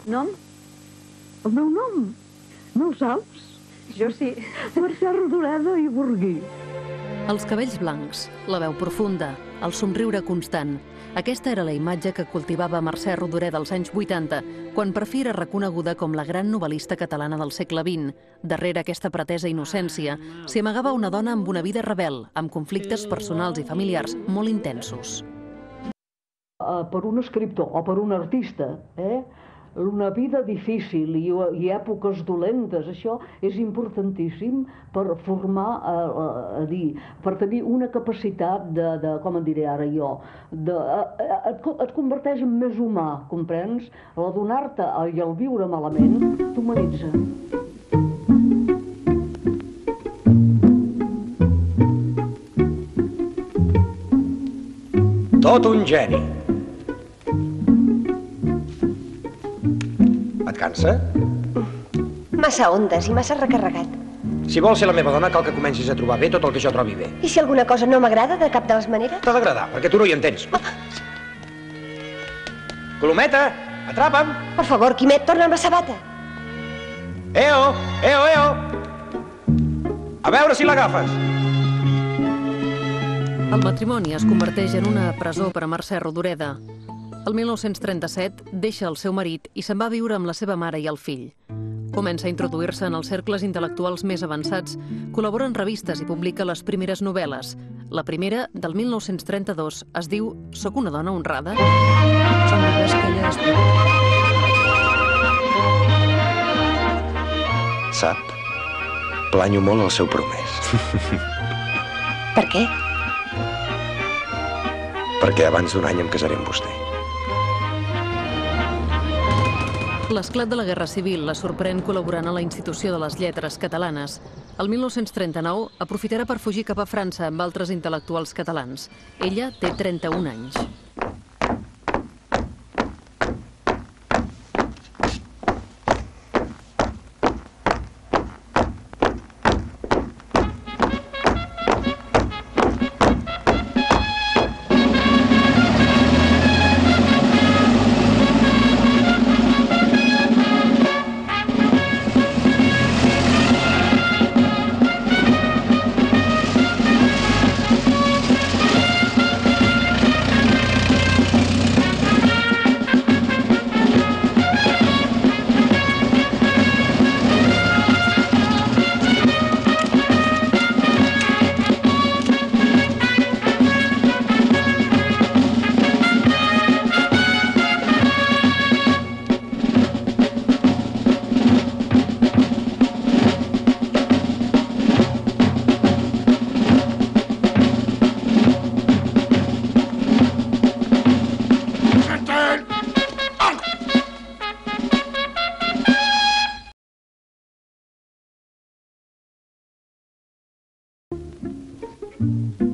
Nom? El meu nom? No el saps? Jo sí. Mercè Rodoreda i Burguí. Els cabells blancs, la veu profunda, el somriure constant. Aquesta era la imatge que cultivava Mercè Rodoreda als anys 80, quan per fi era reconeguda com la gran novel·lista catalana del segle XX. Darrere aquesta pretesa innocència s'hi amagava una dona amb una vida rebel, amb conflictes personals i familiars molt intensos. Per un escriptor o per un artista, una vida difícil i èpoques dolentes, això és importantíssim per formar, per tenir una capacitat de com en diré ara jo, et converteix en més humà, comprens? El donar-te i el viure malament t'humanitza. Tot un geni. Et cansa? Massa ondes i massa recarregat. Si vols ser la meva dona, cal que comencis a trobar bé tot el que jo trobi bé. I si alguna cosa no m'agrada de cap de les maneres? T'ha d'agradar, perquè tu no hi entens. Colometa, atrapa'm! Per favor, Quimet, torna'm la sabata. Eo, eo, eo! A veure si l'agafes. El matrimoni es converteix en una presó per a Mercè Rodoreda. El 1937 deixa el seu marit i se'n va viure amb la seva mare i el fill. Comença a introduir-se en els cercles intel·lectuals més avançats, col·labora en revistes i publica les primeres novel·les. La primera, del 1932, es diu «Soc una dona honrada». Són llibres que ella després... Sap, planyo molt el seu promès. Per què? Perquè abans d'un any em casaré amb vostè. L'esclat de la Guerra Civil la sorprèn col·laborant a la Institució de les Lletres Catalanes. El 1939 aprofitarà per fugir cap a França amb altres intel·lectuals catalans. Ella té 31 anys.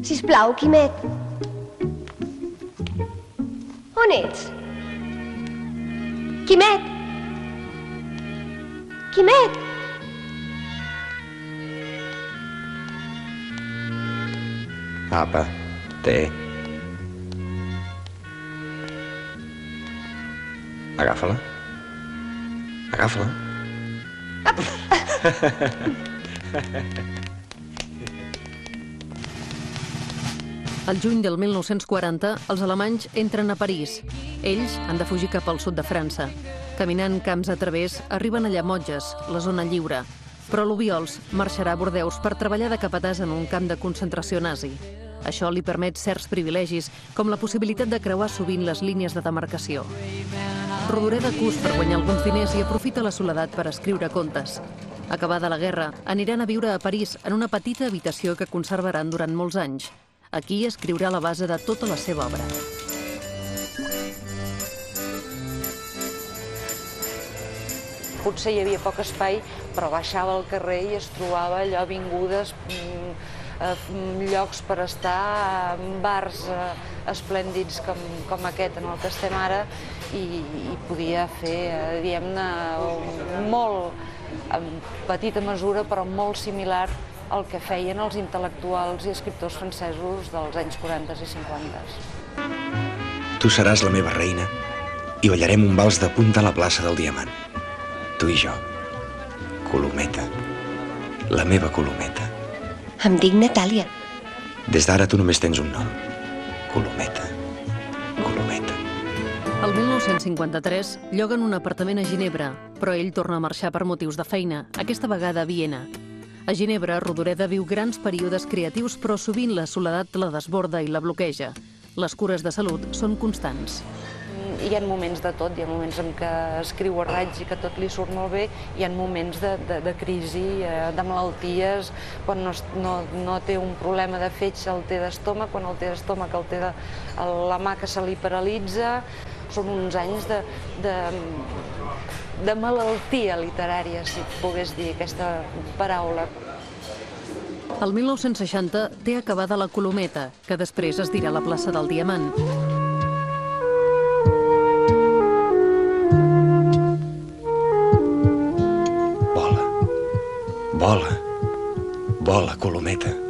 Sisplau, Quimet. On ets? Quimet! Quimet! Apa, té. Agafa-la. Agafa-la. Al juny del 1940, els alemanys entren a París. Ells han de fugir cap al sud de França. Caminant camps a través, arriben a Llemotges, la zona lliure. Però l'Obiols marxarà a Bordeus per treballar de capatàs en un camp de concentració nazi. Això li permet certs privilegis, com la possibilitat de creuar sovint les línies de demarcació. Rodoreda cus per guanyar alguns diners i aprofita la soledat per escriure contes. Acabada la guerra, aniran a viure a París en una petita habitació que conservaran durant molts anys. Aquí escriurà la base de tota la seva obra. Potser hi havia poc espai, però baixava al carrer i es trobava allò avingudes, llocs per estar, bars esplèndids com aquest en el que estem ara, i podia fer, diguem-ne, molt, en petita mesura, però molt similar el que feien els intel·lectuals i escriptors francesos dels anys 40 i 50. Tu seràs la meva reina i ballarem un vals de punta a la plaça del Diamant. Tu i jo. Colometa. La meva Colometa. Em dic Natàlia. Des d'ara tu només tens un nom. Colometa. Colometa. El 1953 lloguen un apartament a Ginebra, però ell torna a marxar per motius de feina, aquesta vegada a Viena. A Ginebra, Rodoreda viu grans períodes creatius, però sovint la soledat la desborda i la bloqueja. Les cures de salut són constants. Hi ha moments de tot, hi ha moments en què escriu a raig i que tot li surt molt bé, hi ha moments de crisi, de malalties, quan no té un problema de fetge el té d'estómac, quan el té d'estómac el té la mà que se li paralitza. Són uns anys de malaltia literària, si pogués dir aquesta paraula. El 1960 té acabada la Colometa, que després es dirà la plaça del Diamant. Vola. Vola. Vola, Colometa.